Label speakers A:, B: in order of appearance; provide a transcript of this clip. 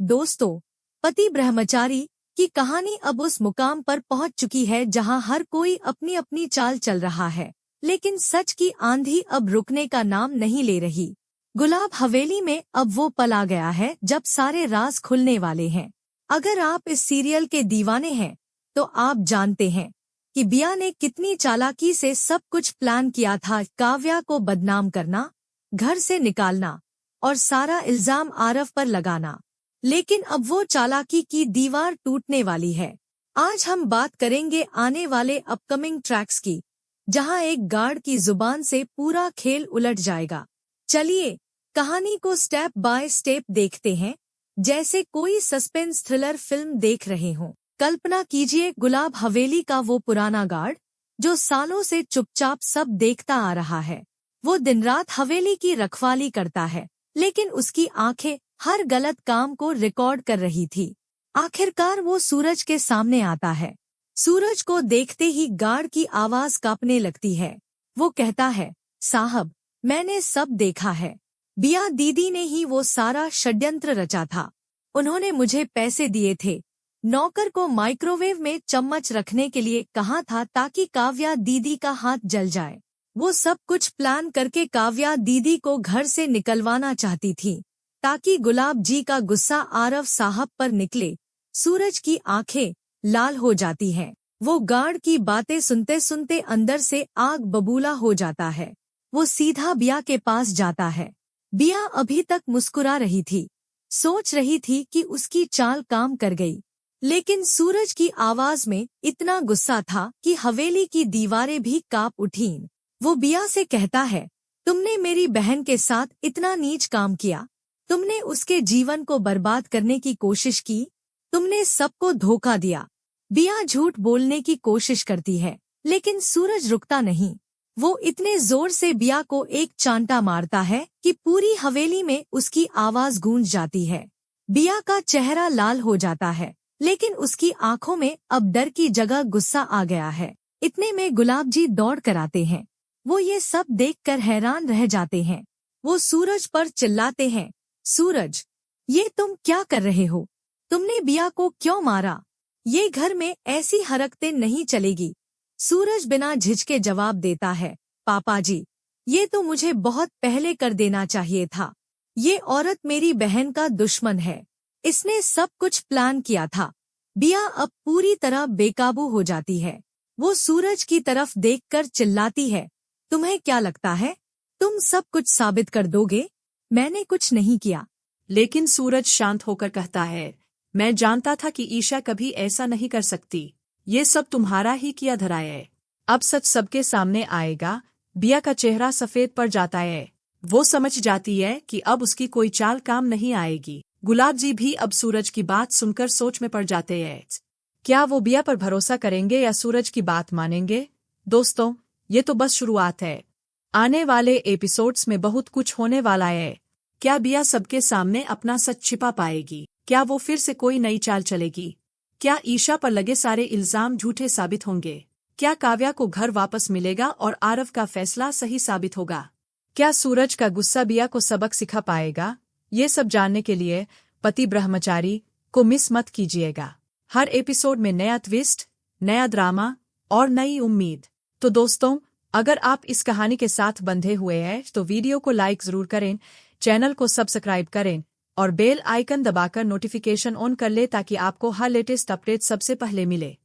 A: दोस्तों, पति ब्रह्मचारी की कहानी अब उस मुकाम पर पहुंच चुकी है जहां हर कोई अपनी अपनी चाल चल रहा है, लेकिन सच की आंधी अब रुकने का नाम नहीं ले रही। गुलाब हवेली में अब वो पल आ गया है जब सारे राज खुलने वाले हैं। अगर आप इस सीरियल के दीवाने हैं तो आप जानते हैं कि बिया ने कितनी चालाकी से सब कुछ प्लान किया था। काव्या को बदनाम करना, घर से निकालना और सारा इल्जाम आरव पर लगाना। लेकिन अब वो चालाकी की दीवार टूटने वाली है। आज हम बात करेंगे आने वाले अपकमिंग ट्रैक्स की, जहां एक गार्ड की जुबान से पूरा खेल उलट जाएगा। चलिए कहानी को स्टेप बाय स्टेप देखते हैं, जैसे कोई सस्पेंस थ्रिलर फिल्म देख रहे हों। कल्पना कीजिए, गुलाब हवेली का वो पुराना गार्ड जो सालों से चुपचाप सब देखता आ रहा है। वो दिन रात हवेली की रखवाली करता है, लेकिन उसकी आंखें हर गलत काम को रिकॉर्ड कर रही थी। आखिरकार वो सूरज के सामने आता है। सूरज को देखते ही गार्ड की आवाज कांपने लगती है। वो कहता है, साहब, मैंने सब देखा है। बिया दीदी ने ही वो सारा षड्यंत्र रचा था। उन्होंने मुझे पैसे दिए थे, नौकर को माइक्रोवेव में चम्मच रखने के लिए कहा था ताकि काव्या दीदी का हाथ जल जाए। वो सब कुछ प्लान करके काव्या दीदी को घर से निकलवाना चाहती थी ताकि गुलाब जी का गुस्सा आरव साहब पर निकले। सूरज की आंखें लाल हो जाती हैं। वो गार्ड की बातें सुनते सुनते अंदर से आग बबूला हो जाता है। वो सीधा बिया के पास जाता है। बिया अभी तक मुस्कुरा रही थी, सोच रही थी कि उसकी चाल काम कर गई। लेकिन सूरज की आवाज में इतना गुस्सा था कि हवेली की दीवारें भी कांप उठीं। वो बिया से कहता है, तुमने मेरी बहन के साथ इतना नीच काम किया। तुमने उसके जीवन को बर्बाद करने की कोशिश की। तुमने सबको धोखा दिया। बिया झूठ बोलने की कोशिश करती है, लेकिन सूरज रुकता नहीं। वो इतने जोर से बिया को एक चांटा मारता है कि पूरी हवेली में उसकी आवाज गूंज जाती है। बिया का चेहरा लाल हो जाता है, लेकिन उसकी आंखों में अब डर की जगह गुस्सा आ गया है। इतने में गुलाब जी दौड़ कर आते हैं। वो ये सब देखकर हैरान रह जाते हैं। वो सूरज पर चिल्लाते हैं, सूरज, ये तुम क्या कर रहे हो? तुमने बिया को क्यों मारा? ये घर में ऐसी हरकतें नहीं चलेगी। सूरज बिना झिझके जवाब देता है, पापा जी, ये तो मुझे बहुत पहले कर देना चाहिए था। ये औरत मेरी बहन का दुश्मन है। इसने सब कुछ प्लान किया था। बिया अब पूरी तरह बेकाबू हो जाती है। वो सूरज की तरफ देखकर चिल्लाती है, तुम्हें क्या लगता है तुम सब कुछ साबित कर दोगे? मैंने कुछ नहीं किया।
B: लेकिन सूरज शांत होकर कहता है, मैं जानता था कि ईशा कभी ऐसा नहीं कर सकती। ये सब तुम्हारा ही किया धरा है। अब सच सबके सामने आएगा। बिया का चेहरा सफेद पड़ जाता है। वो समझ जाती है कि अब उसकी कोई चाल काम नहीं आएगी। गुलाब जी भी अब सूरज की बात सुनकर सोच में पड़ जाते हैं। क्या वो बिया पर भरोसा करेंगे या सूरज की बात मानेंगे? दोस्तों, ये तो बस शुरुआत है। आने वाले एपिसोड्स में बहुत कुछ होने वाला है। क्या बिया सबके सामने अपना सच छिपा पाएगी? क्या वो फिर से कोई नई चाल चलेगी? क्या ईशा पर लगे सारे इल्जाम झूठे साबित होंगे? क्या काव्या को घर वापस मिलेगा और आरव का फैसला सही साबित होगा? क्या सूरज का गुस्सा बिया को सबक सिखा पाएगा? ये सब जानने के लिए पति ब्रह्मचारी को मिस मत कीजिएगा। हर एपिसोड में नया ट्विस्ट, नया ड्रामा और नई उम्मीद। तो दोस्तों, अगर आप इस कहानी के साथ बंधे हुए हैं तो वीडियो को लाइक जरूर करें, चैनल को सब्सक्राइब करें और बेल आइकन दबाकर नोटिफिकेशन ऑन कर ले ताकि आपको हर लेटेस्ट अपडेट सबसे पहले मिले।